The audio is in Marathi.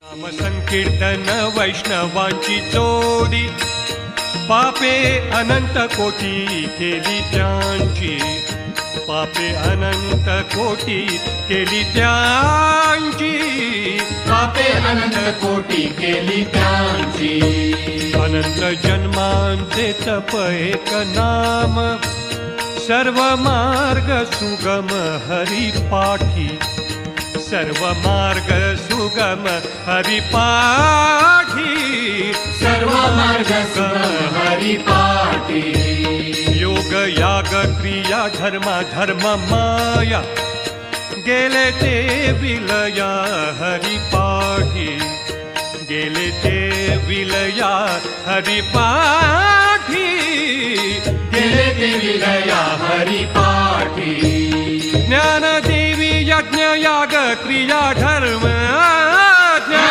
नाम संकीर्तन वैष्णवांची जोडी, पापे अनंत कोटी केली त्यांची, पापे अनंत कोटी केली त्यांची, पापे अनंत कोटी केली त्यांची. अनंत जन्मांचे तप एक नाम, सर्व मार्ग सुगम हरिपाठी, सर्व मार्ग सुगम हरिपाठी, सर्व मार्ग सुगम हरिपाठी. योग याग क्रिया धर्म धर्म माया, गेले ते विलया हरिपाठी, गेले ते विलया हरिपाठी, गेले ते विलया हरिपाठी. ज्ञानदेवी यज्ञ याग क्रिया धर्म